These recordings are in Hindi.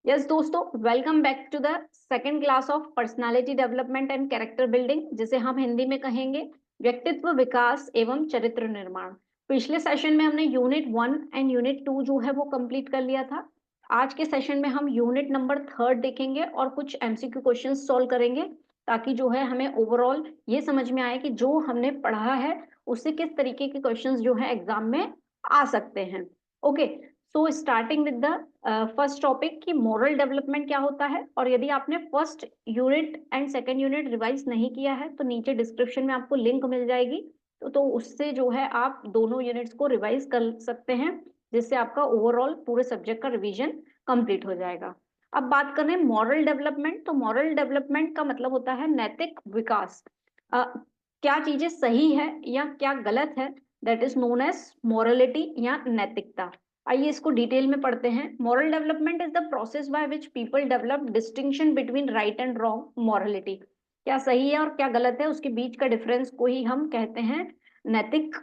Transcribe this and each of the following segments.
यस दोस्तों, welcome back to the second class of personality development and character building, जिसे हम हिंदी में कहेंगे व्यक्तित्व विकास एवं चरित्र निर्माण। पिछले सेशन में हमने यूनिट 1 एंड यूनिट 2 जो है वो कंप्लीट कर लिया था। आज के सेशन में हम यूनिट नंबर 3 देखेंगे और कुछ एमसीक्यू क्वेश्चंस सॉल्व करेंगे, ताकि जो है हमें ओवरऑल ये समझ में आए कि जो हमने पढ़ा है उससे किस तरीके के क्वेश्चंस जो है एग्जाम में आ सकते हैं। Okay, so starting with the first topic कि मॉरल डेवलपमेंट क्या होता है। और यदि आपने first unit and second unit revise नहीं किया है तो नीचे डिस्क्रिप्शन में आपको लिंक मिल जाएगी, तो उससे जो है आप दोनों यूनिट्स को रिवाइज कर सकते हैं, जिससे आपका ओवरऑल पूरे सब्जेक्ट का रिवीजन कंप्लीट हो जाएगा। अब बात करें मॉरल डेवलपमेंट, तो मॉरल डेवलपमेंट का मतलब होता है नैतिक विकास। क्या चीजें सही है या क्या गलत है, that is known as morality या नैतिकता। आइए इसको डिटेल में पढ़ते हैं। Moral development is the process by which people develop distinction between right and wrong morality. क्या सही है और क्या गलत है उसके बीच का डिफरेंस को ही हम कहते हैं नैतिक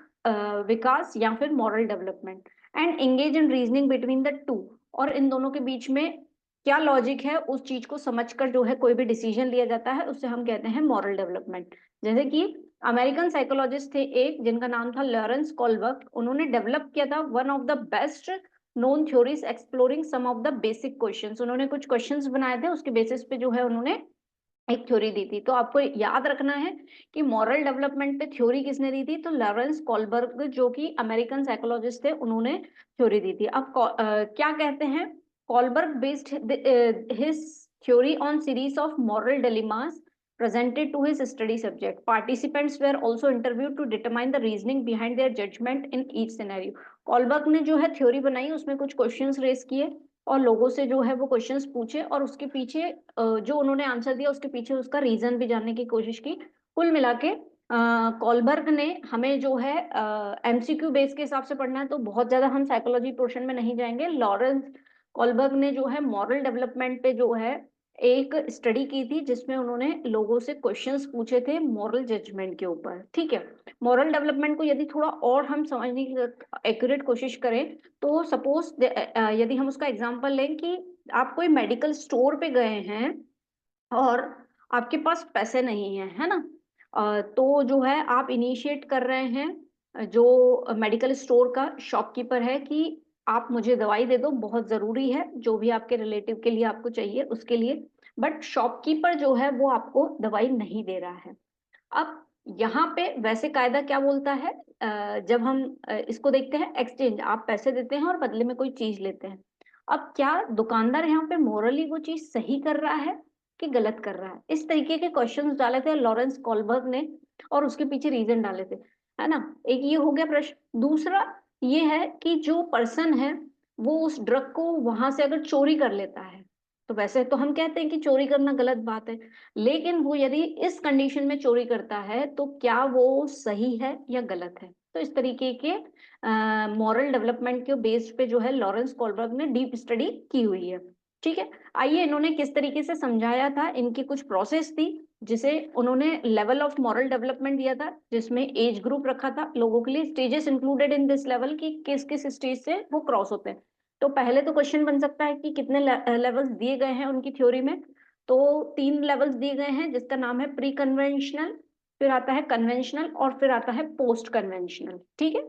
विकास या फिर moral development. And engage in reasoning between the two, और इन दोनों के बीच में क्या लॉजिक है उस चीज को समझकर जो है कोई भी डिसीजन लिया जाता है, उससे हम कहते हैं मॉरल डेवलपमेंट। जैसे कि अमेरिकन साइकोलॉजिस्ट थे एक, जिनका नाम था लॉरेंस कॉलबर्ग। उन्होंने डेवलप किया था one of the best known theories exploring some of the basic questions. उन्होंने कुछ क्वेश्चंस बनाए थे, उसके बेसिस पे जो है उन्होंने एक थ्योरी दी थी। तो आपको याद रखना है कि मॉरल डेवलपमेंट पे थ्योरी किसने दी थी, तो लॉरेंस कॉलबर्ग जो कि अमेरिकन साइकोलॉजिस्ट थे, उन्होंने थ्योरी दी थी। अब क्या कहते हैं, Kohlberg based his theory on series of moral dilemmas presented to his study subject. Participants were also interviewed to determine the reasoning behind their judgment in each scenario. Kohlberg ने जो है थ्योरी बनाई, उसमें कुछ क्वेश्चंस रेस किए और लोगों से जो है वो क्वेश्चंस पूछे, और उसके पीछे जो उन्होंने आंसर दिया उसके पीछे उसका रीजन भी जानने की कोशिश की। कुल मिला के कॉलबर्ग ने हमें जो है एमसीक्यू बेस के हिसाब से पढ़ना है, तो बहुत ज्यादा हम साइकोलॉजी पोर्शन में नहीं जाएंगे। लॉरेंस कॉलबर्ग ने जो है मॉरल डेवलपमेंट पे जो है एक स्टडी की थी, जिसमें उन्होंने लोगों से क्वेश्चंस पूछे थे मॉरल जजमेंट के ऊपर। ठीक है, मॉरल डेवलपमेंट को यदि थोड़ा और हम समझने की एक्यूरेट कोशिश करें, तो सपोज यदि हम उसका एग्जांपल लें कि आप कोई मेडिकल स्टोर पे गए हैं और आपके पास पैसे नहीं है, है ना। तो जो है आप इनिशिएट कर रहे हैं, जो मेडिकल स्टोर का शॉपकीपर है, कि आप मुझे दवाई दे दो, बहुत जरूरी है, जो भी आपके रिलेटिव के लिए आपको चाहिए उसके लिए। बट शॉपकीपर जो है वो आपको दवाई नहीं दे रहा है। अब यहाँ पे वैसे कायदा क्या बोलता है, जब हम इसको देखते हैं एक्सचेंज, आप पैसे देते हैं और बदले में कोई चीज लेते हैं। अब क्या दुकानदार यहाँ पे मोरली वो चीज सही कर रहा है कि गलत कर रहा है, इस तरीके के क्वेश्चंस डाले थे लॉरेंस कॉलबर्ग ने, और उसके पीछे रीजन डाले थे, है ना। एक ये हो गया प्रश्न। दूसरा ये है कि जो पर्सन है वो उस ड्रग को वहां से अगर चोरी कर लेता है, तो वैसे तो हम कहते हैं कि चोरी करना गलत बात है, लेकिन वो यदि इस कंडीशन में चोरी करता है तो क्या वो सही है या गलत है। तो इस तरीके के मॉरल डेवलपमेंट के बेस पे जो है लॉरेंस कॉलबर्ग ने डीप स्टडी की हुई है। ठीक है, आइए इन्होंने किस तरीके से समझाया था, इनकी कुछ प्रोसेस थी, जिसे उन्होंने लेवल ऑफ मॉरल डेवलपमेंट दिया था, जिसमें एज ग्रुप रखा था लोगों के लिए, stages included in this level की किस किस स्टेज से वो क्रॉस होते हैं। तो पहले तो क्वेश्चन बन सकता है कि कितने लेवल्स दिए गए हैं उनकी थ्योरी में। तो 3 लेवल्स दिए गए हैं, जिसका नाम है प्री कन्वेंशनल, फिर आता है कन्वेंशनल और फिर आता है पोस्ट कन्वेंशनल। ठीक है,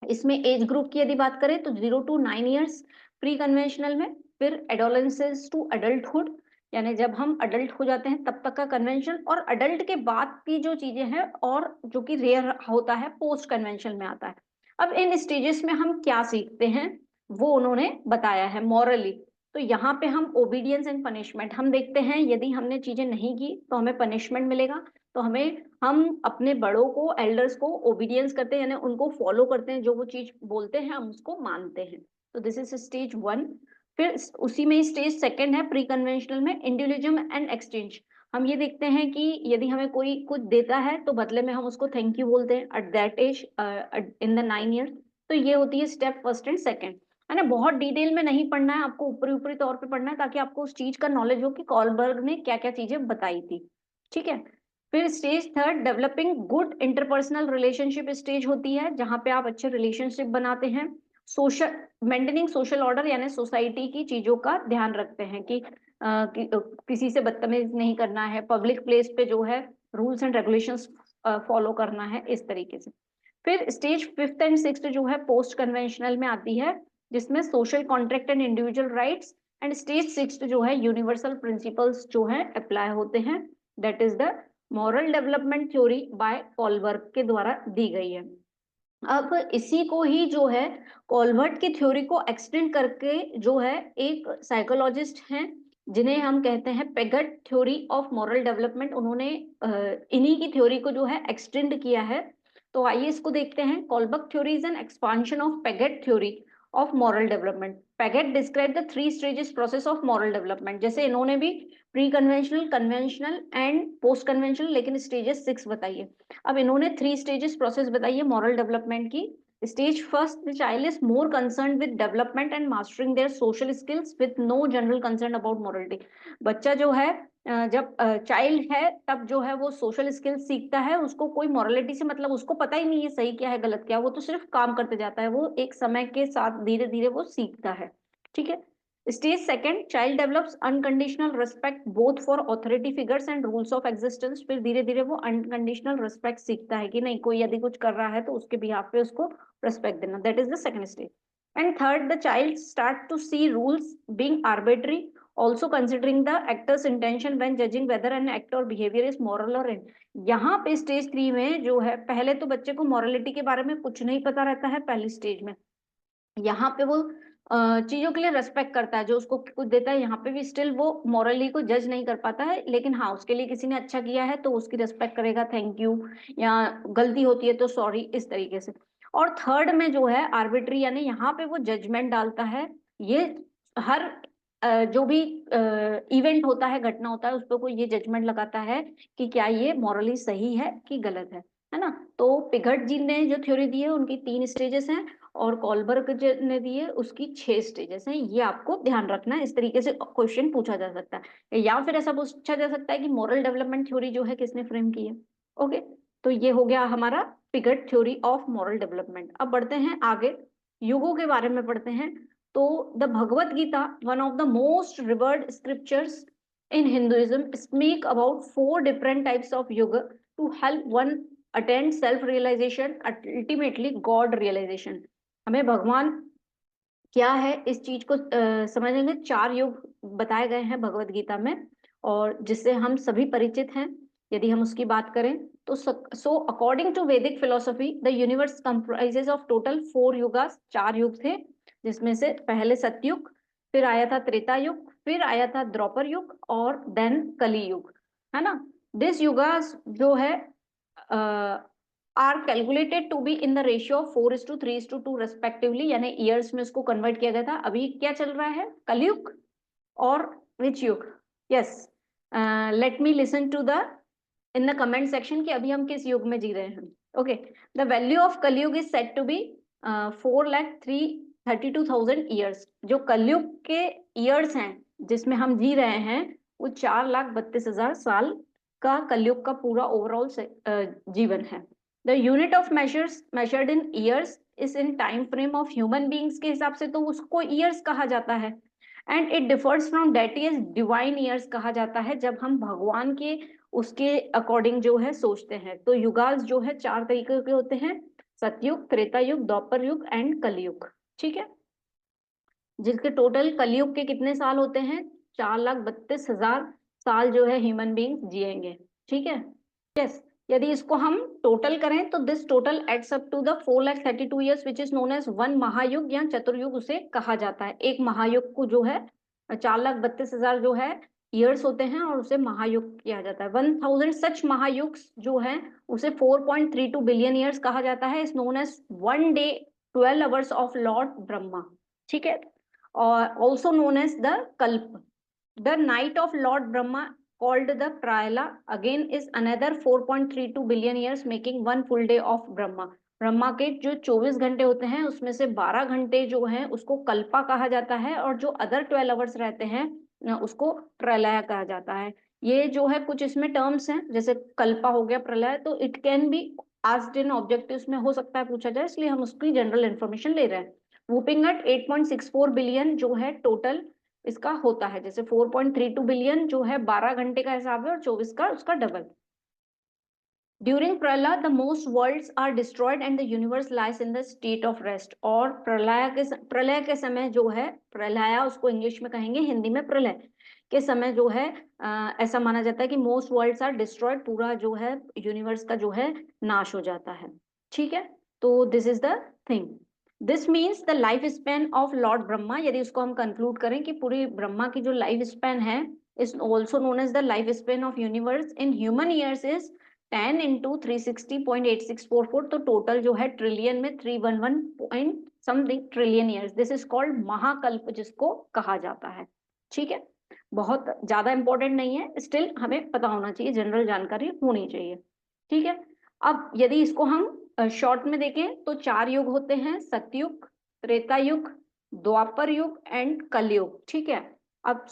इसमें एज ग्रुप की यदि बात करें तो 0 to 9 ईयर्स प्री कन्वेंशनल में, फिर एडोलेंसेंस टू अडल्टहुड, यानी जब हम अडल्ट हो जाते हैं तब तक का कन्वेंशन, और अडल्ट के बाद की जो चीजें हैं और जो कि रेयर होता है पोस्ट कन्वेंशन में आता है। अब इन स्टेजेस में हम क्या सीखते हैं वो उन्होंने बताया है मॉरली। तो यहाँ पे हम ओबीडियंस एंड पनिशमेंट हम देखते हैं, यदि हमने चीजें नहीं की तो हमें पनिशमेंट मिलेगा। तो हम अपने बड़ों को, एल्डर्स को ओबीडियंस करते हैं, यानी उनको फॉलो करते हैं, जो वो चीज बोलते हैं हम उसको मानते हैं। तो दिस इज स्टेज 1। फिर उसी में स्टेज सेकंड है प्री कन्वेंशनल में, इंडिविजुअलिज्म एंड एक्सचेंज। हम ये देखते हैं कि यदि हमें कोई कुछ देता है तो बदले में हम उसको थैंक यू बोलते हैं at that age, in the 9 years. तो ये होती है स्टेप फर्स्ट एंड सेकंड, है ना। बहुत डिटेल में नहीं पढ़ना है आपको, ऊपरी ऊपरी तौर पे पढ़ना है, ताकि आपको उस चीज का नॉलेज हो कि कॉलबर्ग ने क्या क्या चीजें बताई थी। ठीक है, फिर stage third developing good interpersonal relationship stage होती है, जहां पे आप अच्छे रिलेशनशिप बनाते हैं। सोशल मेंटेनिंग सोशल ऑर्डर यानी सोसाइटी की चीजों का ध्यान रखते हैं कि किसी से बदतमीज नहीं करना है, पब्लिक प्लेस पे जो है रूल्स एंड रेगुलेशंस फॉलो करना है, इस तरीके से। फिर स्टेज 5th एंड 6th जो है पोस्ट कन्वेंशनल में आती है, जिसमें social contract and individual rights, and stage 6th जो है यूनिवर्सल प्रिंसिपल्स जो है अप्लाई होते हैं, that is the moral development theory by Kohlberg के द्वारा दी गई है। अब इसी को ही जो है कॉलबर्ट की थ्योरी को एक्सटेंड करके जो है एक साइकोलॉजिस्ट हैं जिन्हें हम कहते हैं पेगट थ्योरी ऑफ मॉरल डेवलपमेंट, उन्होंने इन्हीं की थ्योरी को जो है एक्सटेंड किया है। तो आइए इसको देखते हैं। Kohlberg theory is an expansion of Piaget theory of moral development. Piaget describe the 3 stages process of moral development. जैसे इन्होंने भी pre conventional, conventional and post conventional, लेकिन स्टेजेस 6 बताइए। अब इन्होंने 3 स्टेजेस प्रोसेस बताई है मॉरल डेवलपमेंट की। Stage first, the child is more concern with development and mastering their social skills with no general concern about morality. बच्चा जो है जब चाइल्ड है तब जो है वो सोशल स्किल्स सीखता है, उसको कोई मॉरलिटी से मतलब उसको पता ही नहीं है सही क्या है गलत क्या, वो तो सिर्फ काम करते जाता है, वो एक समय के साथ धीरे धीरे वो सीखता है। ठीक है। Stage second, child develops unconditional respect both for authority figures and rules of existence. फिर धीरे धीरे वो अनकंडीशनल रिस्पेक्ट सीखता है कि नहीं, कोई यदि कुछ कर रहा है तो उसके बिहाफ पे उसको रिस्पेक्ट देना, that is the second stage. And third, the child start to see rules being arbitrary, also considering the actor's intention when judging whether an act or behavior is moral or in। यहाँ पे स्टेज 3 में जो है पहले तो बच्चे को मॉरलिटी के बारे में कुछ नहीं पता रहता है पहली स्टेज में। यहाँ पे वो चीजों के लिए रेस्पेक्ट करता है, जो उसको कुछ देता है यहाँ पे भी स्टिल वो मॉरली को जज नहीं कर पाता है, लेकिन हाँ उसके लिए किसी ने अच्छा किया है तो उसकी रेस्पेक्ट करेगा, थैंक यू, या गलती होती है तो सॉरी, इस तरीके से। और थर्ड में जो है आर्बिट्री, यानी यहाँ पे वो जजमेंट डालता है। ये हर जो भी इवेंट होता है, घटना होता है, उस पर कोई ये जजमेंट लगाता है कि क्या ये मॉरली सही है कि गलत है ना। तो पिगट जी ने जो थ्योरी दी है उनकी 3 स्टेजेस हैं और कॉलबर्ग ने दी है उसकी 6 स्टेजेस हैं। ये आपको ध्यान रखना है, इस तरीके से क्वेश्चन पूछा जा सकता है, या फिर ऐसा पूछा जा सकता है कि मॉरल डेवलपमेंट थ्योरी जो है किसने फ्रेम की है। ओके, तो ये हो गया हमारा Piggott theory of moral development. अब बढ़ते हैं आगे, युगों के बारे में पढ़ते हैं। तो the Bhagavad Gita, one of the most revered scriptures in Hinduism, speak about 4 different types of युग to help one attend self realization, ultimately God realization. हमें भगवान क्या है इस चीज को समझने में 4 युग बताए गए हैं भगवत गीता में, और जिससे हम सभी परिचित हैं। यदि हम उसकी बात करें तो सो अकॉर्डिंग टू वैदिक philosophy the universe comprises of total 4 yugas, 4 युग थे, जिसमें से पहले सतयुग, फिर आया था त्रेता युग, फिर आया था द्वापर युग, और देन कली युग, है ना। दिस युगास जो है are calculated to be in the ratio of 4:3:2 respectively, यानी ईयर्स में उसको कन्वर्ट किया गया था। अभी क्या चल रहा है, कलयुग और which yug? Yes, let me listen to the in the comment section कि अभी हम किस युग में जी रहे हैं। Okay, the value of Kalyug is set to be 4,32,000 years. जो कलयुग के ईयर्स हैं जिसमें हम जी रहे हैं वो 4,32,000 साल का कलयुग का पूरा ओवरऑल जीवन है। The unit of measures measured in years is in time frame of human beings के हिसाब से तो उसको ईयर्स कहा जाता है, and it differs from that is divine years कहा जाता है जब हम भगवान के उसके अकॉर्डिंग जो है सोचते हैं। तो युगास जो है 4 तरीके के होते हैं, सतयुग, त्रेता युग, द्वापर युग एंड कलयुग। ठीक है, जिसके टोटल कलयुग के कितने साल होते हैं, 4,32,000 साल जो है ह्यूमन बींग्स जिएंगे। ठीक है, यस। यदि इसको हम टोटल करें तो this total adds up to the 4,32 years which is known as one Mahayuga या चतुर्युग उसे कहा जाता है। एक महायुग को जो है 4,32,000 जो है ईयर्स होते हैं और उसे महायुग किया जाता है। 1,000 सच महायुग जो है उसे 4.32 बिलियन ईयर्स कहा जाता है, is known as one day 12 hours of Lord Brahma. ठीक है, और also known as the kalpa. The night of Lord Brahma called the Prayala again is another 4.32 billion years making one full day of Brahma। Brahma के जो 24 घंटे होते हैं उसमें से 12 घंटे जो हैं उसको कल्पा कहा जाता है, और जो अदर 12 आवर्स रहते हैं उसको प्रलय कहा जाता है। ये जो है कुछ इसमें टर्म्स हैं, जैसे कल्पा हो गया, प्रलय, तो it can be asked in objectives में हो सकता है पूछा जाए, इसलिए हम उसकी जनरल इन्फॉर्मेशन ले रहे हैं। वुपिंगट 8.64 बिलियन जो है टोटल इसका होता है, जैसे 4.32 बिलियन जो है 12 घंटे का हिसाब है और 24 का उसका डबल। During pralay the most worlds are destroyed and the universe lies in the state of rest. और प्रलय के समय जो है, प्रलया उसको इंग्लिश में कहेंगे, हिंदी में प्रलय के समय जो है ऐसा माना जाता है कि मोस्ट वर्ल्ड्स आर डिस्ट्रॉयड, पूरा जो है यूनिवर्स का जो है नाश हो जाता है। ठीक है, तो this is the thing. This means the life span of Lord Brahma, यदि उसको हम कंक्लूड करें कि पूरी ब्रह्मा की जो लाइफ स्पैन है is also known as the life span of universe in human years is 10 into 360.8644, तो टोटल जो है ट्रिलियन में 311 point something trillion years. This is called Mahakalpa जिसको कहा जाता है। ठीक है, बहुत ज्यादा इंपॉर्टेंट नहीं है, स्टिल हमें पता होना चाहिए, जनरल जानकारी होनी चाहिए। ठीक है, अब यदि इसको हम शॉर्ट में देखें तो 4 युग होते हैं, सतयुग, त्रेता युग, द्वापर युग एंड कलयुग। ठीक है, अब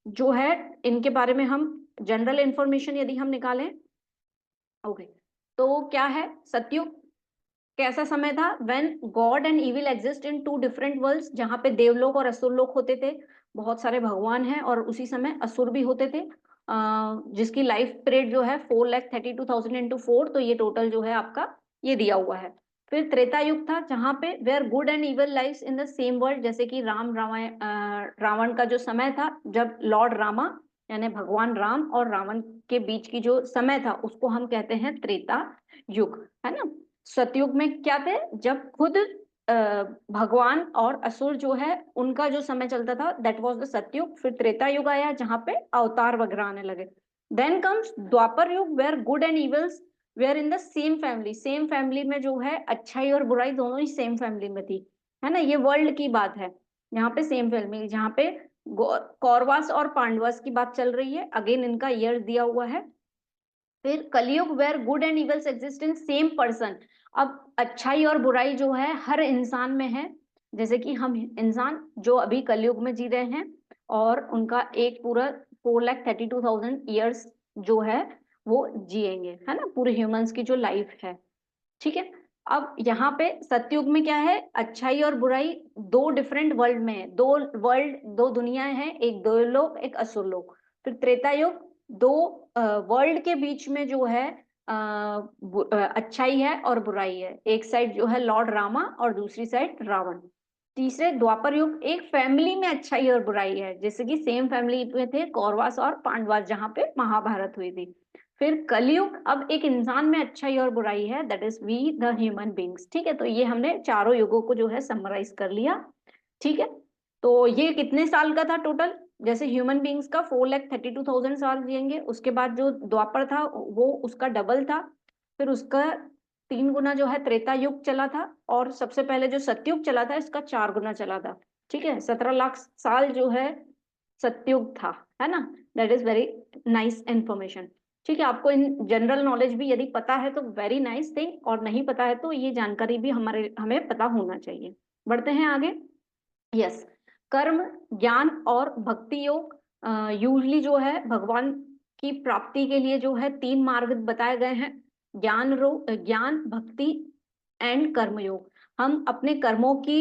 जो है इनके बारे में हम जनरल इंफॉर्मेशन यदि हम निकालें, ओके, तो क्या है सतयुग कैसा समय था? When God and evil exist in 2 different worlds, जहाँ पे देवलोक और असुरलोक होते थे, बहुत सारे भगवान हैं और उसी समय असुर भी होते थे, जिसकी लाइफ पीरियड जो है 4,32,000 इंटू 4, तो ये टोटल जो है आपका ये दिया हुआ है। फिर त्रेता युग था जहाँ पे where good and evil lives in the same world, जैसे कि रावण का जो समय था, जब लॉर्ड रामा यानी भगवान राम और रावण के बीच की जो समय था उसको हम कहते हैं त्रेता युग, है ना। सतयुग में क्या थे? जब खुद भगवान और असुर जो है उनका जो समय चलता था, दैट वाज द सतयुग। फिर त्रेता युग आया जहाँ पे अवतार वगैरह आने लगे। Then comes Dwapar yug where good and evils were in the same family, same family में जो है अच्छाई और बुराई दोनों ही सेम फैमिली में थी, है ना। ये वर्ल्ड की बात है, यहाँ पे सेम फैमिली, जहाँ पे कौरवास और पांडवास की बात चल रही है, अगेन इनका ईयर दिया हुआ है। फिर Kalyug where good and evils exist in same person, अब अच्छाई और बुराई जो है हर इंसान में है, जैसे कि हम इंसान जो अभी कलयुग में जी रहे हैं और उनका एक पूरा 4,32,000 ईयर्स जो है वो जिएंगे, है ना, पूरे ह्यूमंस की जो लाइफ है। ठीक है, अब यहाँ पे सतयुग में क्या है? अच्छाई और बुराई 2 डिफरेंट वर्ल्ड में है, 2 वर्ल्ड, 2 दुनियाएं हैं, एक देवलोक एक असुरलोक। फिर त्रेता युग 2 वर्ल्ड के बीच में जो है अच्छाई है और बुराई है, एक साइड जो है लॉर्ड रामा और दूसरी साइड रावण। तीसरे द्वापर युग एक फैमिली में अच्छाई और बुराई है, जैसे कि सेम फैमिली में थे कौरवास और पांडवास जहाँ पे महाभारत हुई थी। फिर कलयुग अब एक इंसान में अच्छाई और बुराई है, that is we the human beings. ठीक है, तो ये हमने चारों युगों को जो है समराइज कर लिया। ठीक है, तो ये कितने साल का था टोटल? जैसे ह्यूमन बींग्स का 4,32,000 साल जिएंगे, उसके बाद जो द्वापर था वो उसका डबल था, फिर उसका 3 गुना जो है त्रेता युग चला था, और सबसे पहले जो सतयुग चला था इसका 4 गुना चला था। ठीक है, 17 लाख साल जो है सतयुग था, है ना। That is very nice information. ठीक है, आपको इन जनरल नॉलेज भी यदि पता है तो वेरी नाइस थिंग, और नहीं पता है तो ये जानकारी भी हमें पता होना चाहिए। बढ़ते हैं आगे। यस, कर्म, ज्ञान और भक्ति योग यूजली जो है भगवान की प्राप्ति के लिए जो है 3 मार्ग बताए गए हैं, ज्ञान, भक्ति एंड कर्म योग। हम अपने कर्मों की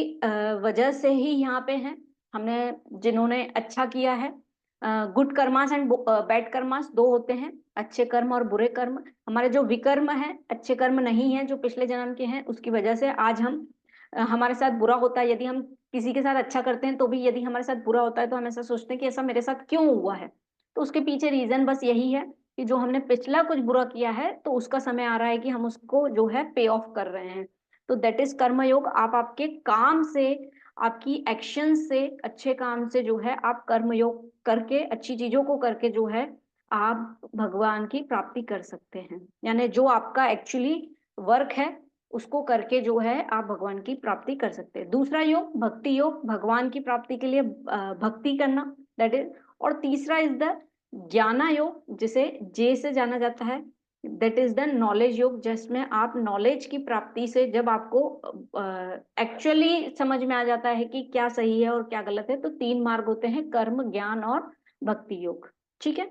वजह से ही यहाँ पे हैं, हमने जिन्होंने अच्छा किया है, good karmas and bad karmas 2 होते हैं, अच्छे कर्म और बुरे कर्म। हमारे जो विकर्म है, अच्छे कर्म नहीं है जो पिछले जन्म के हैं, उसकी वजह से आज हम हमारे साथ बुरा होता है। यदि हम किसी के साथ अच्छा करते हैं तो भी यदि हमारे साथ बुरा होता है तो हम ऐसा सोचते हैं कि ऐसा मेरे साथ क्यों हुआ है, तो उसके पीछे रीजन बस यही है कि जो हमने पिछला कुछ बुरा किया है तो उसका समय आ रहा है कि हम उसको जो है पे ऑफ कर रहे हैं। तो दैट इज कर्मयोग। आप आपके काम से, आपकी एक्शन से, अच्छे काम से जो है आप कर्मयोग करके, अच्छी चीजों को करके जो है आप भगवान की प्राप्ति कर सकते हैं, यानी जो आपका एक्चुअली वर्क है उसको करके जो है आप भगवान की प्राप्ति कर सकते हैं। दूसरा योग भक्ति योग, भगवान की प्राप्ति के लिए भक्ति करना, दैट इज। और तीसरा इज द ज्ञाना योग, जिसे जे से जाना जाता है, दैट इज द नॉलेज योग, जिसमें आप नॉलेज की प्राप्ति से जब आपको एक्चुअली समझ में आ जाता है कि क्या सही है और क्या गलत है, तो 3 मार्ग होते हैं, कर्म, ज्ञान और भक्ति योग। ठीक है,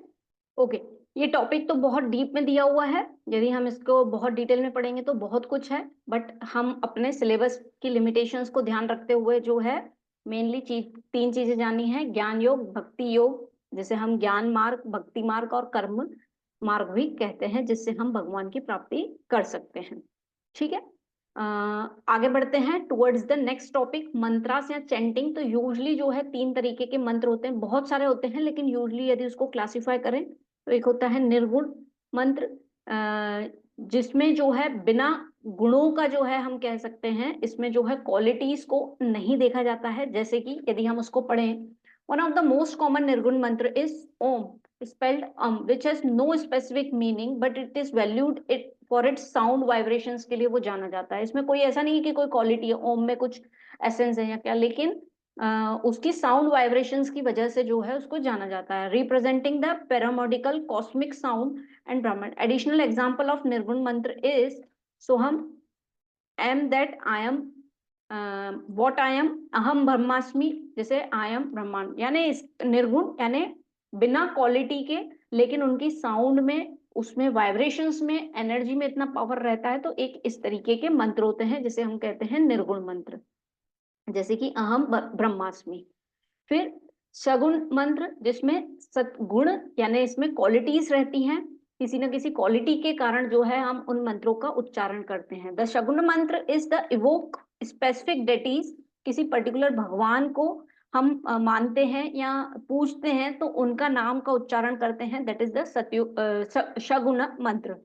ओके, ये टॉपिक तो बहुत डीप में दिया हुआ है, यदि हम इसको बहुत डिटेल में पढ़ेंगे तो बहुत कुछ है, बट हम अपने सिलेबस की लिमिटेशंस को ध्यान रखते हुए जो है मेनली तीन चीजें जानी है, ज्ञान योग, भक्ति योग, जिसे हम ज्ञान मार्ग, भक्ति मार्ग और कर्म मार्ग भी कहते हैं, जिससे हम भगवान की प्राप्ति कर सकते हैं। ठीक है, आगे बढ़ते हैं towards the next topic, mantras या चैंटिंग। तो यूजली जो है 3 तरीके के मंत्र होते हैं, बहुत सारे होते हैं, लेकिन यूजली यदि उसको क्लासिफाई करें तो एक होता है निर्गुण मंत्र, जिसमें जो है बिना गुणों का जो है हम कह सकते हैं, इसमें जो है क्वालिटीज को नहीं देखा जाता है। जैसे कि यदि हम उसको पढ़ें, one of the most common nirgun mantra is Om, spelled which has no specific meaning but it is valued it for its sound vibrations के लिए वो जाना जाता है। इसमें कोई ऐसा नहीं है कि कोई क्वालिटी है, ओम में कुछ एसेंस है या क्या, लेकिन उसकी साउंड वाइब्रेशंस की वजह से जो है उसको जाना जाता है। Representing the primordial cosmic sound and Brahmanda. Additional example of nirguna mantra is Soham, am that I am, what I am, अहम ब्रह्मास्मि, जैसे आई एम ब्रह्मांड। यानी इस निर्गुण यानी बिना क्वालिटी के, लेकिन उनकी साउंड में, उसमें वाइब्रेशंस में, एनर्जी में इतना पावर रहता है, तो एक इस तरीके के मंत्र होते हैं जिसे हम कहते हैं निर्गुण मंत्र, जैसे कि अहम ब्रह्मास्मि। फिर सगुण मंत्र, जिसमें सतगुण यानी इसमें क्वालिटीज रहती हैं, किसी न किसी क्वालिटी के कारण जो है हम उन मंत्रों का उच्चारण करते हैं। द सगुण मंत्र is the evoke specific deities, किसी पर्टिकुलर भगवान को हम मानते हैं या पूजते हैं तो उनका नाम का उच्चारण करते हैं, दैट इज द सगुण मंत्र,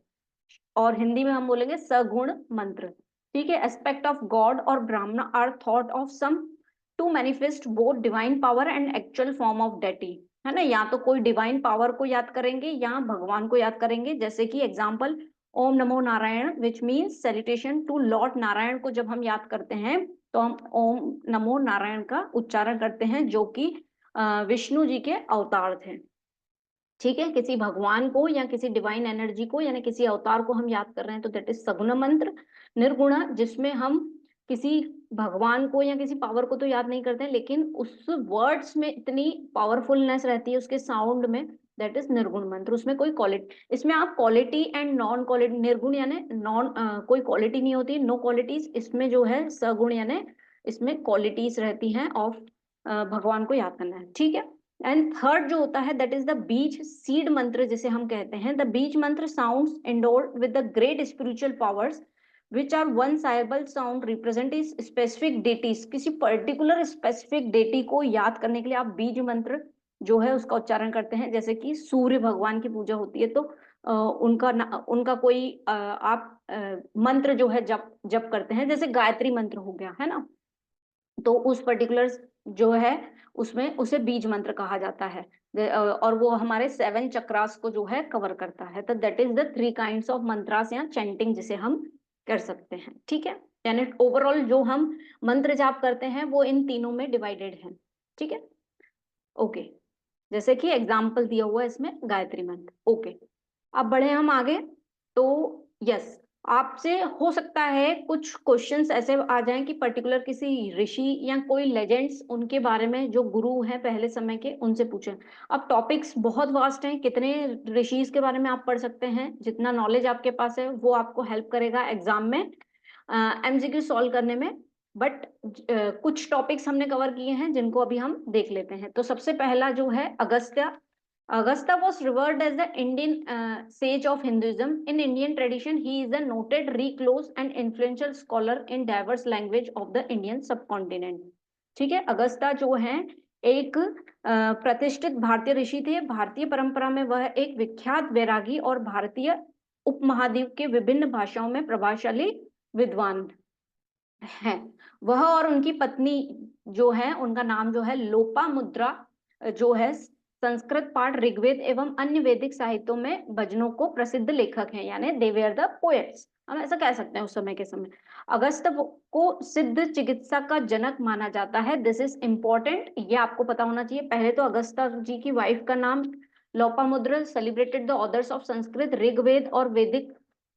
और हिंदी में हम बोलेंगे सगुण मंत्र। ठीक है, एस्पेक्ट ऑफ गॉड और Brahman are thought of some to manifest both divine power and actual form of deity, है ना, या तो कोई डिवाइन पावर को याद करेंगे या भगवान को याद करेंगे। जैसे कि example, Om Namo Narayan which means salutation to Lord Narayan को जब हम याद करते हैं तो हम ओम नमो नारायण का उच्चारण करते हैं, जो कि विष्णु जी के अवतार थे। ठीक है, किसी भगवान को या किसी डिवाइन एनर्जी को यानी किसी अवतार को हम याद कर रहे हैं तो दैट इज सगुण मंत्र। निर्गुण, जिसमें हम किसी भगवान को या किसी पावर को तो याद नहीं करते हैं, लेकिन उस वर्ड्स में इतनी पावरफुलनेस रहती है उसके साउंड में, दैट इज निर्गुण मंत्र। उसमें कोई क्वालिटी, इसमें आप क्वालिटी एंड नॉन क्वालिटी, निर्गुण यानी नॉन कोई क्वालिटी नहीं होती, नो क्वालिटीज। इसमें जो है सगुण यानी इसमें क्वालिटीज रहती हैं ऑफ भगवान को याद करना है। ठीक है, एंड थर्ड जो होता है that is the beej seed mantra, जिसे हम कहते हैं। The beej mantra sounds endowed with the great spiritual powers which are one syllable sound represent is specific deities. किसी पर्टिकुलर स्पेसिफिक डेटी को याद करने के लिए आप बीज मंत्र जो है उसका उच्चारण करते हैं। जैसे कि सूर्य भगवान की पूजा होती है तो उनका कोई आप मंत्र जो है जप जप करते हैं, जैसे गायत्री मंत्र हो गया, है ना, तो उस पर्टिकुलर जो है उसमें उसे बीज मंत्र कहा जाता है, और वो हमारे 7 चक्रास को जो है कवर करता है। तो that is the 3 kinds of mantras या चैंटिंग जिसे हम कर सकते हैं। ठीक है, यानी ओवरऑल जो हम मंत्र जाप करते हैं वो इन तीनों में डिवाइडेड है। ठीक है, ओके, जैसे कि एग्जाम्पल दिया हुआ है इसमें गायत्री मंत्र। ओके, अब बढ़े हम आगे। तो यस, आपसे हो सकता है कुछ क्वेश्चंस ऐसे आ जाएं कि पर्टिकुलर किसी ऋषि या कोई लेजेंड्स उनके बारे में जो गुरु हैं पहले समय के उनसे पूछें। अब टॉपिक्स बहुत वास्ट हैं, कितने ऋषिज के बारे में आप पढ़ सकते हैं, जितना नॉलेज आपके पास है वो आपको हेल्प करेगा एग्जाम में एमसीक्यू सॉल्व करने में। बट कुछ टॉपिक्स हमने कवर किए हैं जिनको अभी हम देख लेते हैं। तो सबसे पहला जो है Agastya. Agastya was revered as the Indian sage of Hinduism. In Indian tradition, he is a noted recluse and influential scholar in diverse language of the Indian subcontinent. ठीक है, अगस्त्य जो हैं एक प्रतिष्ठित भारतीय ऋषि थे। भारतीय परंपरा में वह एक विख्यात वैरागी और भारतीय उपमहाद्वीप के विभिन्न भाषाओं में प्रभावशाली विद्वान हैं। वह और उनकी पत्नी जो है उनका नाम जो है लोपामुद्रा, जो है संस्कृत पाठ, ऋग्वेद एवं अन्य वैदिक साहित्यों में भजनों को प्रसिद्ध लेखक हैं, यानी दे वर द पोएट्स, हम ऐसा कह सकते हैं उस समय के समय। अगस्त्य को सिद्ध चिकित्सा का जनक माना जाता है। दिस इज इंपॉर्टेंट, ये आपको पता होना चाहिए। पहले तो अगस्त्य जी की वाइफ का नाम Lopamudra, celebrated the authors of Sanskrit, Rigveda और वैदिक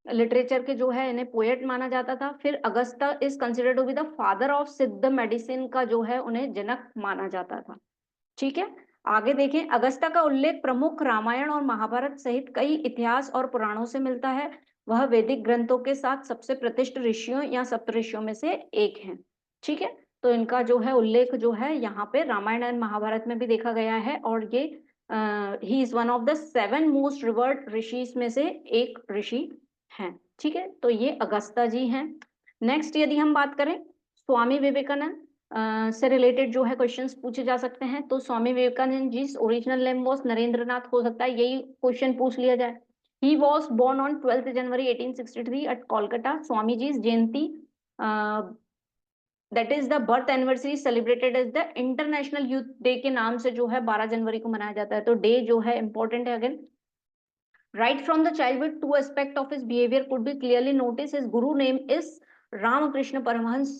लिटरेचर के जो है इन्हें पोएट माना जाता था। फिर Agastya is considered to be the father of Siddha medicine का जो है उन्हें जनक माना जाता था। ठीक है, आगे देखें, अगस्त्य का उल्लेख प्रमुख रामायण और महाभारत सहित कई इतिहास और पुराणों से मिलता है। वह वैदिक ग्रंथों के साथ सबसे प्रतिष्ठित ऋषियों या सप्तऋषियों में से एक है। ठीक है, तो इनका जो है उल्लेख जो है यहाँ पे रामायण एंड महाभारत में भी देखा गया है, और ये ही is one of the 7 most revered rishis में से एक ऋषि हैं। ठीक है, तो ये अगस्त्य जी हैं। नेक्स्ट यदि हम बात करें स्वामी विवेकानंद से रिलेटेड जो है क्वेश्चंस पूछे जा सकते हैं, तो Swami Vivekanand ji original name was Narendranath, हो सकता है यही क्वेश्चन पूछ लिया जाए। He was born on 12 January 1863 at Kolkata. Swami ji जयंती that is the birth anniversary celebrated as the International Youth Day के नाम से जो है 12 जनवरी को मनाया जाता है। तो डे जो है इंपॉर्टेंट है again. Right from the childhood, two aspects of his behavior could be clearly noticed. His guru name is Ramakrishna Paramhansa,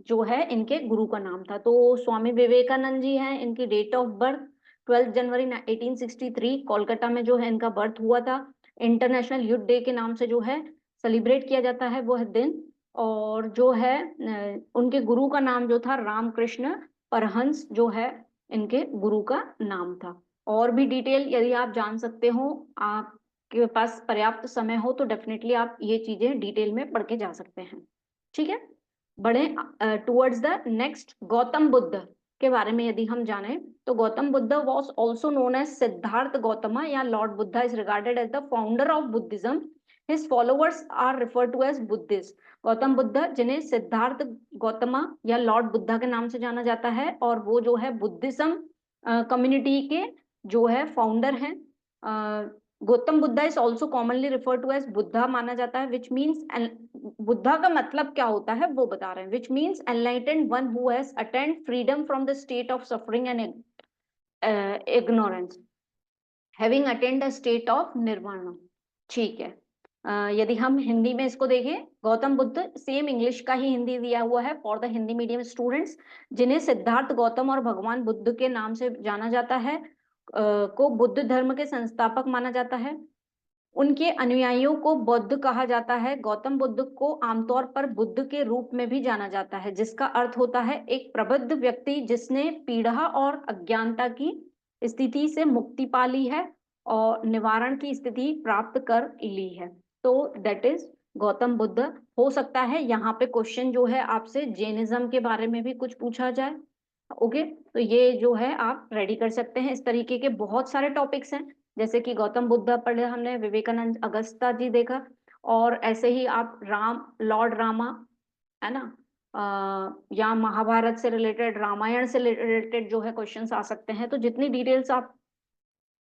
जो है इनके गुरु का नाम था। तो स्वामी विवेकानंद जी हैं, इनकी date of birth 12 January 1863 Kolkata में जो है इनका बर्थ हुआ था। इंटरनेशनल यूथ डे के नाम से जो है सेलिब्रेट किया जाता है वह दिन। और जो है उनके गुरु का नाम जो था रामकृष्ण परमहंस, जो है इनके गुरु का नाम था। और भी डिटेल यदि आप जान सकते हो, आप के पास पर्याप्त समय हो, तो डेफिनेटली आप ये चीजें डिटेल में पढ़ के जा सकते हैं। ठीक है, बढ़े towards the next. Gautam Buddha के बारे में यदि हम जाने, तो Gautam Buddha was also known as Siddhartha Gautam या lord Buddha is regarded as the founder of Buddhism. His followers are referred to as Buddhist. Gautam Buddha, जिन्हें सिद्धार्थ गौतम या लॉर्ड बुद्धा के नाम से जाना जाता है, और वो जो है बुद्धिज्म कम्युनिटी के जो है फाउंडर हैं। Gautam Buddha is also commonly refer to as Buddha माना जाता है, विच मीन्स, बुद्धा का मतलब क्या होता है वो बता रहे हैं, which means enlightened one who has attend freedom from the state of suffering and ignorance, having attend the state of निर्वाण। ठीक है, यदि हम हिंदी में इसको देखें, गौतम बुद्ध, सेम इंग्लिश का ही हिंदी दिया हुआ है for the Hindi medium students, जिन्हें सिद्धार्थ गौतम और भगवान बुद्ध के नाम से जाना जाता है, को बुद्ध धर्म के संस्थापक माना जाता है। उनके अनुयायियों को बौद्ध कहा जाता है। गौतम बुद्ध को आमतौर पर बुद्ध के रूप में भी जाना जाता है, जिसका अर्थ होता है एक प्रबुद्ध व्यक्ति जिसने पीड़ा और अज्ञानता की स्थिति से मुक्ति पा ली है और निवारण की स्थिति प्राप्त कर ली है। तो दैट इज गौतम बुद्ध। हो सकता है यहाँ पे क्वेश्चन जो है आपसे जैनिज्म के बारे में भी कुछ पूछा जाए। ओके, तो ये जो है आप रेडी कर सकते हैं। इस तरीके के बहुत सारे टॉपिक्स हैं, जैसे कि गौतम बुद्ध पढ़े हमने, विवेकानंद, अगस्त्य जी देखा, और ऐसे ही आप लॉर्ड रामा, है ना, या महाभारत से रिलेटेड, रामायण से रिलेटेड जो है क्वेश्चंस आ सकते हैं। तो जितनी डिटेल्स आप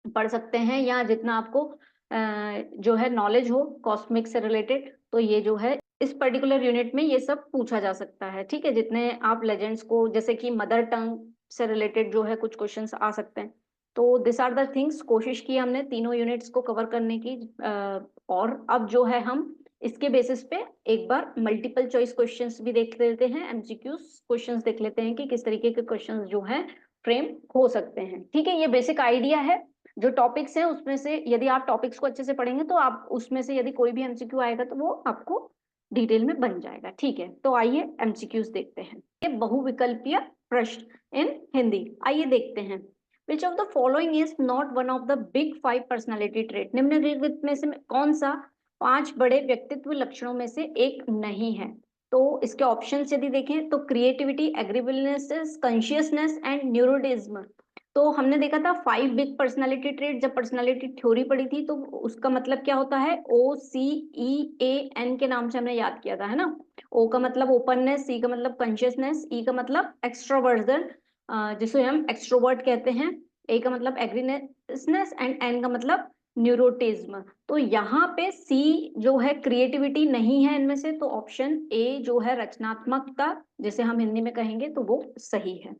पढ़ सकते हैं या जितना आपको जो है नॉलेज हो कॉस्मिक से रिलेटेड, तो ये जो है इस पर्टिकुलर यूनिट में ये सब पूछा जा सकता है। ठीक है, जितने आप लेजेंड्स को, जैसे कि मदर टंग से रिलेटेड जो है कुछ क्वेश्चंस आ सकते हैं। तो दिस आर द थिंग्स, कोशिश की हमने तीनों यूनिट्स को कवर करने की। और अब जो है हम इसके बेसिस पे एक बार मल्टीपल चॉइस क्वेश्चंस भी देख लेते हैं, एमसीक्यूज क्वेश्चंस देख लेते हैं कि किस तरीके के क्वेश्चंस जो है फ्रेम हो सकते हैं। ठीक है, ये बेसिक आइडिया है। जो टॉपिक्स हैं उसमें से यदि आप टॉपिक्स को अच्छे से पढ़ेंगे, तो आप उसमें से यदि कोई भी एमसीक्यू आएगा तो वो आपको डिटेल में बन जाएगा। ठीक है, तो आइए एमसीक्यूज देखते हैं। ये बहुविकल्पीय प्रश्न इन हिंदी, आइए देखते हैं। Which of the following is not one of the big 5 personality trait. निम्नलिखित में से कौन सा 5 बड़े व्यक्तित्व लक्षणों में से एक नहीं है? तो इसके ऑप्शंस यदि देखें, तो क्रिएटिविटी, एग्रीबलनेस, कॉन्शियसनेस एंड न्यूरोटिज्म। तो हमने देखा था 5 बिग पर्सनालिटी ट्रेट, जब पर्सनालिटी थ्योरी पढ़ी थी, तो उसका मतलब क्या होता है, OCEAN के नाम से हमने याद किया था, है ना। O का मतलब ओपननेस, C का मतलब कॉन्शियसनेस, E का मतलब एक्सट्रोवर्जन, जिसे हम एक्सट्रोवर्ट कहते हैं, A का मतलब एग्रीनेसनेस एंड N का मतलब न्यूरोटिज्म। तो यहाँ पे C जो है क्रिएटिविटी नहीं है इनमें से, तो ऑप्शन A जो है रचनात्मकता, जिसे हम हिंदी में कहेंगे, तो वो सही है।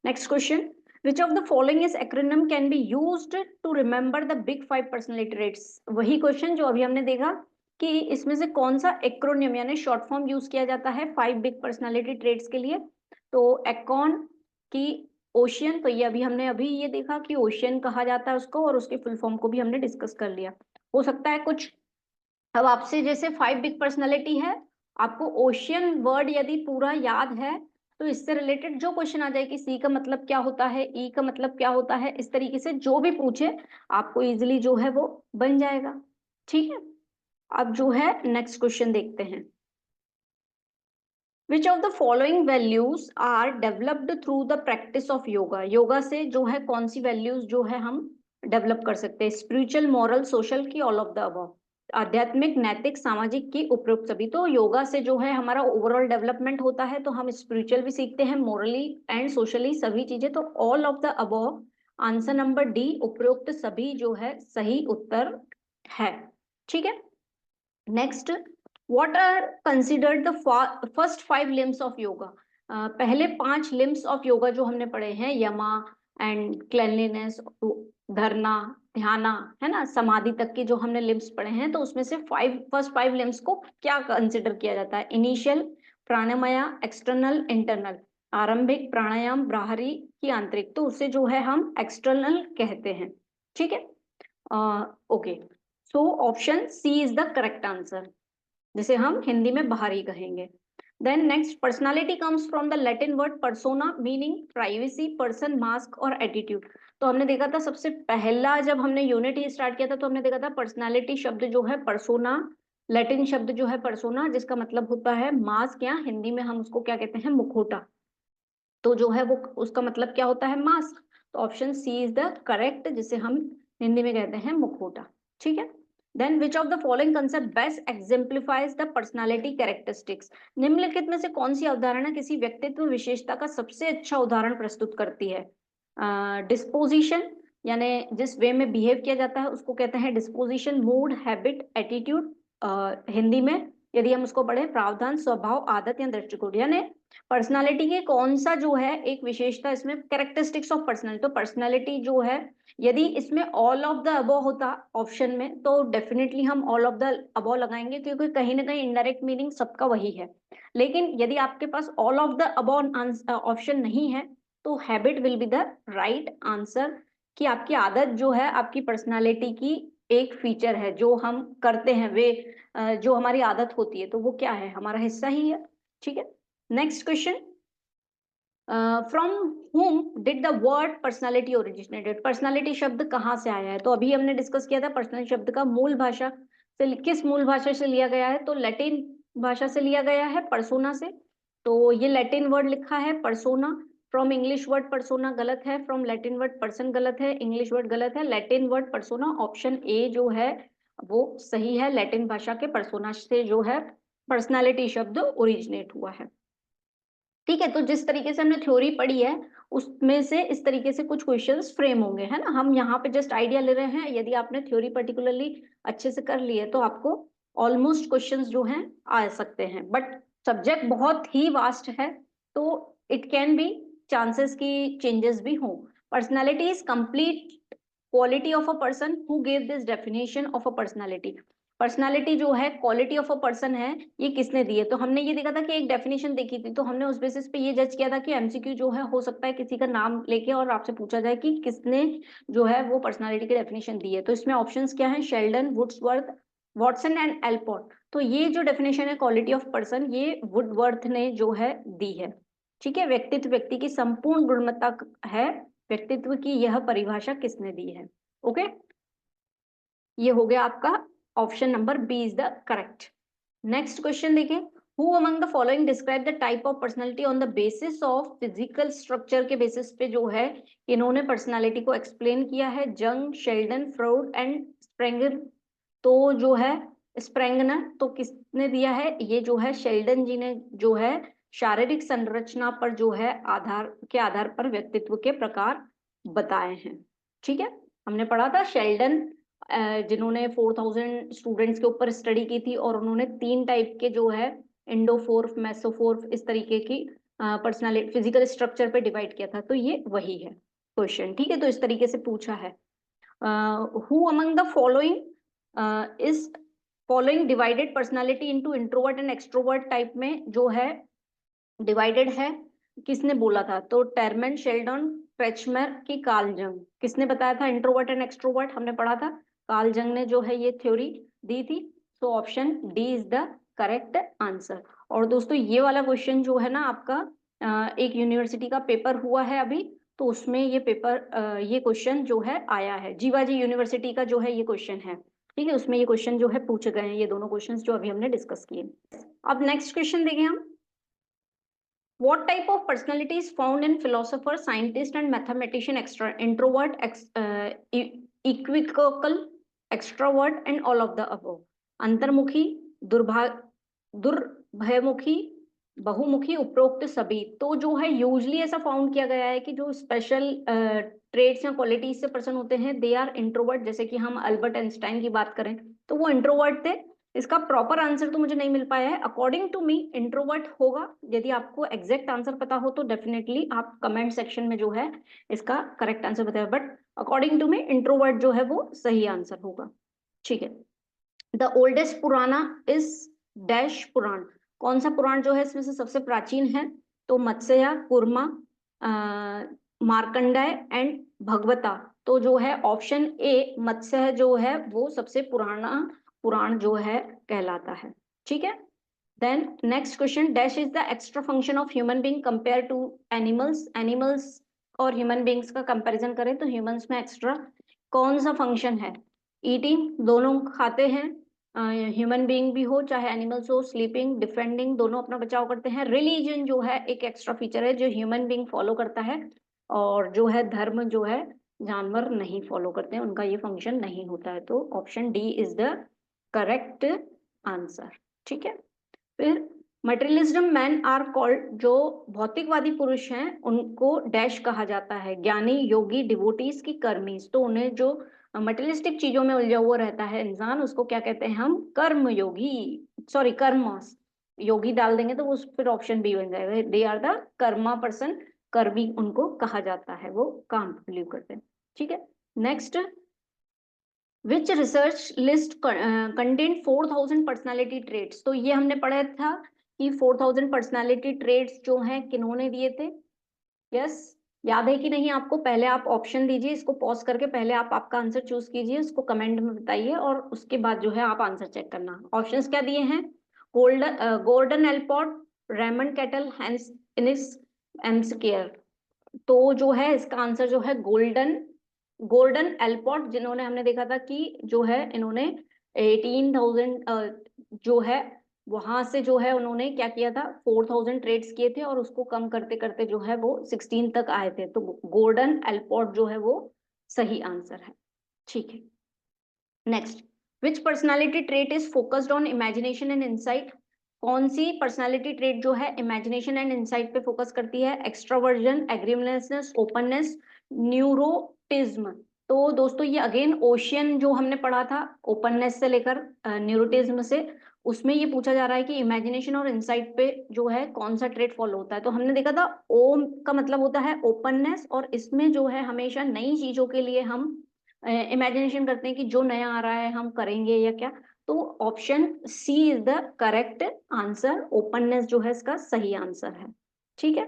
Next question, Which of the following is acronym can be used to remember the big 5 personality traits? वही क्वेश्चन जो अभी हमने देखा कि इसमें से कौन सा एक्रोनियम यानी शॉर्ट फॉर्म यूज किया जाता है 5 बिग पर्सनालिटी ट्रेट्स के लिए। तो एकॉन की ओशियन, तो ये अभी ये देखा कि ओशियन कहा जाता है उसको, और उसके फुल फॉर्म को भी हमने डिस्कस कर लिया। हो सकता है कुछ अब आपसे, जैसे 5 बिग पर्सनालिटी है, आपको ओशियन वर्ड यदि पूरा याद है, तो इससे रिलेटेड जो क्वेश्चन आ जाए कि सी का मतलब क्या होता है, ई का मतलब क्या होता है, इस तरीके से जो भी पूछे आपको इजिली जो है वो बन जाएगा। ठीक है, अब जो है नेक्स्ट क्वेश्चन देखते हैं। Which of the following values are developed through the practice of yoga. Yoga से जो है कौन सी वैल्यूज जो है हम डेवलप कर सकते हैं? स्पिरिचुअल, मॉरल, सोशल की ऑल ऑफ द अबव? आध्यात्मिक, नैतिक, सामाजिक की उपरोक्त सभी। तो योगा से जो है हमारा ओवरऑल डेवलपमेंट होता है, तो हम स्पिरिचुअल भी सीखते हैं, मोरली एंड सोशली सभी चीजें। तो all of the above, answer number D, उपरोक्त सभी जो है सही उत्तर है। ठीक है, next, what are considered the first 5 limbs of yoga. पहले 5 लिम्स ऑफ योगा जो हमने पढ़े हैं, यमा एंड क्लेanलीनेस, धरना, ध्याना, है ना, समाधि तक के जो हमने लिम्स पढ़े हैं, तो उसमें से फर्स्ट 5 लिम्स को क्या कंसिडर किया जाता है? इनिशियल, प्राणायाम, एक्सटर्नल, इंटरनल। आरंभिक, प्राणायाम, बाहरी की आंतरिक, तो उसे जो है हम एक्सटर्नल कहते हैं। ठीक है, okay, so option C is the correct answer, जिसे हम हिंदी में बाहरी कहेंगे। Then next, personality comes from the Latin word persona, meaning privacy, person, mask और एटीट्यूड। तो हमने देखा था सबसे पहला जब हमने यूनिट ही स्टार्ट किया था, तो हमने देखा था पर्सनालिटी शब्द जो है पर्सोना, लैटिन शब्द जो है पर्सोना, जिसका मतलब होता है मास्क, या हिंदी में हम उसको क्या कहते हैं? मुखौटा। तो जो है वो उसका मतलब क्या होता है? मास्क। तो option C is the correct, जिसे हम हिंदी में कहते हैं मुखौटा। ठीक है, then which of the following concept best exemplifies the personality characteristics. निम्नलिखित में से कौन सी अवधारणा किसी व्यक्तित्व विशेषता का सबसे अच्छा उदाहरण प्रस्तुत करती है? डिस्पोजिशन, यानी जिस वे में बिहेव किया जाता है उसको कहते हैं disposition. Mood, habit, attitude, Hindi में यदि हम उसको पढ़े, प्रावधान, स्वभाव, आदत या दृष्टिकोण। यानी पर्सनालिटी के कौन सा जो है एक विशेषता, इसमें कैरेक्टरिस्टिक्स ऑफ पर्सनालिटी। तो पर्सनालिटी जो है, यदि इसमें ऑल ऑफ द अबव होता ऑप्शन में, तो डेफिनेटली हम ऑल ऑफ द अबव लगाएंगे, क्योंकि कहीं ना कहीं इनडायरेक्ट मीनिंग सबका वही है। लेकिन यदि आपके पास all of the above option नहीं है, तो habit will be the right answer, कि आपकी आदत जो है आपकी पर्सनालिटी की एक फीचर है, जो हम करते हैं वे जो हमारी आदत होती है, तो वो क्या है? हमारा हिस्सा ही है। ठीक है, next question, from whom did the word personality originated. Personality शब्द कहाँ से आया है? तो अभी हमने डिस्कस किया था, पर्सनालिटी शब्द का मूल भाषा से, किस मूल भाषा से लिया गया है? तो लैटिन भाषा से लिया गया है, पर्सोना से। तो ये लैटिन वर्ड लिखा है persona. From English word persona गलत है, फ्रॉम लैटिन वर्ड पर्सन गलत है, इंग्लिश वर्ड गलत है, Latin word persona. Option A जो है वो सही है, लैटिन भाषा के पर्सोना से जो है पर्सनालिटी शब्द ओरिजिनेट हुआ है। ठीक है, तो जिस तरीके से हमने थ्योरी पढ़ी है उसमें से इस तरीके से कुछ क्वेश्चंस फ्रेम होंगे, है ना। हम यहाँ पे जस्ट आइडिया ले रहे हैं, यदि आपने थ्योरी पर्टिकुलरली अच्छे से कर ली है तो आपको ऑलमोस्ट क्वेश्चंस जो हैं आ सकते हैं। बट सब्जेक्ट बहुत ही वास्ट है, तो इट कैन बी चांसेस की चेंजेस भी हों। Personality is complete quality of a person who gave this definition of a personality. Personality जो है क्वालिटी ऑफ अ पर्सन है, ये किसने दी है? तो हमने ये देखा था कि एक डेफिनेशन देखी थी, तो हमने उस बेसिस पे ये जज किया था कि एमसीक्यू जो है हो सकता है किसी का नाम लेके और आपसे पूछा जाए कि किसने जो है वो पर्सनालिटी की डेफिनेशन दी है। तो इसमें ऑप्शंस क्या है? Sheldon, Woodsworth, Watson and Allport. तो ये जो डेफिनेशन है क्वालिटी ऑफ पर्सन, ये वुडवर्थ ने जो है दी है। ठीक है, व्यक्तित्व व्यक्ति की संपूर्ण गुणवत्ता है, व्यक्तित्व की यह परिभाषा किसने दी है? ओके, ये हो गया आपका option number B is the correct. Next question देखिए, who among the following describe the type of personality on the basis of physical structure के बेसिस पे जो है इन्होंने पर्सनालिटी को एक्सप्लेन किया है? जंग, शेल्डन, फ्राउड एंड स्प्रेंगर। तो जो है स्प्रेंगनर तो किसने दिया है? ये जो है शेल्डन जी ने जो है शारीरिक संरचना पर जो है आधार पर व्यक्तित्व के प्रकार बताए हैं। ठीक है, हमने पढ़ा था शेल्डन जिन्होंने 4000 स्टूडेंट्स के ऊपर स्टडी की थी, और उन्होंने 3 टाइप के जो है इंडोफोर्फ, मेसोफोर्फ, इस तरीके की पर्सनालिटी फिजिकल स्ट्रक्चर पे डिवाइड किया था। तो ये वही है क्वेश्चन। ठीक है, तो इस तरीके से पूछा है। Who among the following is following divided personality into introvert and extrovert type में जो है डिवाइडेड है, किसने बोला था? तो टर्मन, शेल्डन, क्रेचमर की कार्ल जंग। किसने बताया था इंट्रोवर्ट एंड एक्सट्रोवर्ट? हमने पढ़ा था, कार्ल जंग ने जो है ये थ्योरी दी थी। तो option D is the correct answer. और दोस्तों ये वाला क्वेश्चन जो है ना आपका एक यूनिवर्सिटी का पेपर हुआ है अभी, तो उसमें ये पेपर ये क्वेश्चन जो है आया है, जीवाजी यूनिवर्सिटी का जो है ये क्वेश्चन है, ठीक है, उसमें ये क्वेश्चन जो है पूछे गए हैं, ये दोनों क्वेश्चंस जो अभी हमने डिस्कस किए। अब नेक्स्ट क्वेश्चन देखें हम, What type of personality is found in philosopher, scientist and mathematician? Introvert, equivocal, extrovert and all of the above. अंतर्मुखी, दुर्भयमुखी, बहुमुखी, उपरोक्त सभी। तो जो है यूजली ऐसा फाउंड किया गया है कि जो स्पेशल ट्रेड्स या क्वालिटीज से पर्सन होते हैं दे आर इंट्रोवर्ट। जैसे कि हम अल्बर्ट आइंस्टाइन की बात करें तो वो इंट्रोवर्ट थे। इसका प्रॉपर आंसर तो मुझे नहीं मिल पाया है, अकॉर्डिंग टू मी इंट्रोवर्ट होगा। यदि आपको एग्जैक्ट आंसर पता हो तो डेफिनेटली आप कमेंट सेक्शन में जो है इसका करेक्ट आंसर बताएं, but according to me introvert जो है वो सही आंसर होगा। ठीक है, द ओल्डेस्ट पुराना इज डैश पुराण। कौन सा पुराण जो है इसमें से सबसे प्राचीन है? तो मत्स्य, कूर्मा, मार्कंडेय एंड भगवता। तो जो है ऑप्शन ए मत्स्य जो है वो सबसे पुराना पुराण जो है कहलाता है। ठीक है, then next question, dash is the extra function of human being compare to animals. Animals और ह्यूमन बीइंग्स का कंपैरिजन करें तो ह्यूमंस में एक्स्ट्रा कौन सा फंक्शन है? ईटिंग, दोनों खाते हैं, ह्यूमन बीइंग भी हो चाहे एनिमल्स हो, स्लीपिंग, डिफेंडिंग, दोनों अपना बचाव करते हैं। रिलीजन जो है एक एक्स्ट्रा फीचर है जो ह्यूमन बीइंग फॉलो करता है, और जो है धर्म जो है जानवर नहीं फॉलो करते हैं, उनका ये फंक्शन नहीं होता है। तो option D is the correct answer. ठीक है, फिर मटेरियलिज्म मैन आर कॉल्ड, जो भौतिकवादी पुरुष हैं उनको डैश कहा जाता है? ज्ञानी, योगी, डिवोटीज की कर्मीज। तो उन्हें जो मटेरियलिस्टिक चीजों में उलझा हुआ रहता है इंसान उसको क्या कहते हैं हम? कर्म योगी, सॉरी कर्म योगी डाल देंगे तो वो फिर ऑप्शन बी बन जाएगा। They are the karma person, कर्मी उनको कहा जाता है, वो काम बिलीव करते हैं। ठीक है, next, which research list contain 4000 personality traits. तो ये हमने पढ़ा था कि 4000 पर्सनालिटी ट्रेड्स जो हैं किन्होंने दिए थे? यस, याद है कि नहीं आपको? पहले आप ऑप्शन दीजिए, इसको पॉज करके पहले आप आपका आंसर चूज कीजिए, उसको कमेंट में बताइए और उसके बाद जो है आप आंसर चेक करना। ऑप्शंस क्या दिए हैं? Gordon Allport, Raymond Cattell, Hans इनिस, एम्सकेयर। तो जो है इसका आंसर जो है गोल्डन एल्पॉट, जिन्होंने हमने देखा था कि जो है इन्होंने 18,000 जो है वहां से जो है उन्होंने क्या किया था, 4000 ट्रेड्स किए थे और उसको कम करते करते जो है वो 16 तक आए थे। तो गोल्डन एल्पॉट जो है वो सही आंसर है। ठीक है, next, which personality trait is focused on imagination and insight. कौन सी पर्सनालिटी ट्रेट जो है इमेजिनेशन एंड इंसाइट पे फोकस करती है? Extroversion, agreeableness, openness, neuroticism. तो दोस्तों ये अगेन ओशियन जो हमने पढ़ा था ओपननेस से लेकर न्यूरोटिज्म से, उसमें ये पूछा जा रहा है कि इमेजिनेशन और इंसाइट पे जो है कौन सा ट्रेट फॉलो होता है। तो हमने देखा था ओम का मतलब होता है ओपननेस, और इसमें जो है हमेशा नई चीजों के लिए हम इमेजिनेशन करते हैं कि जो नया आ रहा है हम करेंगे या क्या। तो option C is the correct answer, openness जो है इसका सही आंसर है। ठीक है,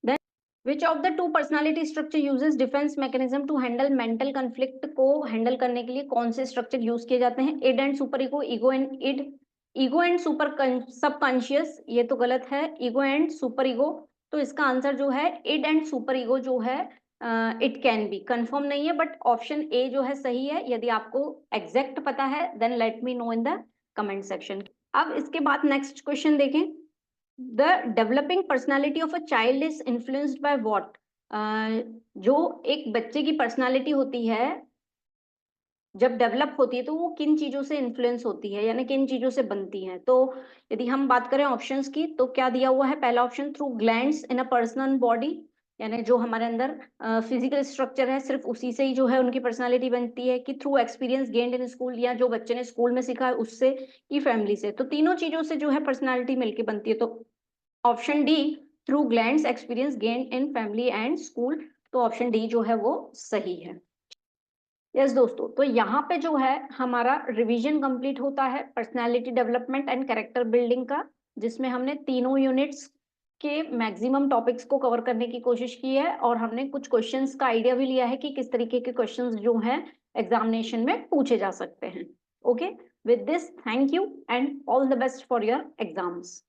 then which of the two personality structure uses defense mechanism to handle mental conflict. को हैंडल करने के लिए कौन से स्ट्रक्चर यूज किए जाते हैं? Id and super ego, ego and id, ego and super subconscious, ये तो गलत है, ईगो एंड सुपर ईगो। तो इसका आंसर जो है इड एंड सुपर ईगो जो है इट कैन बी, कंफर्म नहीं है बट ऑप्शन ए जो है सही है। यदि आपको एग्जैक्ट पता है then let me know in the comment section. अब इसके बाद नेक्स्ट क्वेश्चन देखें, the developing personality of a child is influenced by what. जो एक बच्चे की पर्सनालिटी होती है जब डेवलप होती है तो वो किन चीजों से इन्फ्लुएंस होती है, यानी किन चीजों से बनती है। तो यदि हम बात करें ऑप्शंस की तो क्या दिया हुआ है? पहला option through glands in a personal body, यानी जो हमारे अंदर फिजिकल स्ट्रक्चर है सिर्फ उसी से ही जो है उनकी पर्सनालिटी बनती है, कि through experience gained in school, या जो बच्चे ने स्कूल में सीखा है उससे, की फैमिली से। तो तीनों चीजों से जो है पर्सनालिटी मिलकर बनती है। तो option D through glands, experience gained in family and school. तो ऑप्शन डी जो है वो सही है। यस दोस्तों, तो यहाँ पे जो है हमारा रिवीजन कंप्लीट होता है personality development and character building का, जिसमें हमने तीनों यूनिट्स के मैक्सिमम टॉपिक्स को कवर करने की कोशिश की है और हमने कुछ क्वेश्चंस का आइडिया भी लिया है कि किस तरीके के क्वेश्चंस जो हैं एग्जामिनेशन में पूछे जा सकते हैं। Okay, with this thank you and all the best for your exams.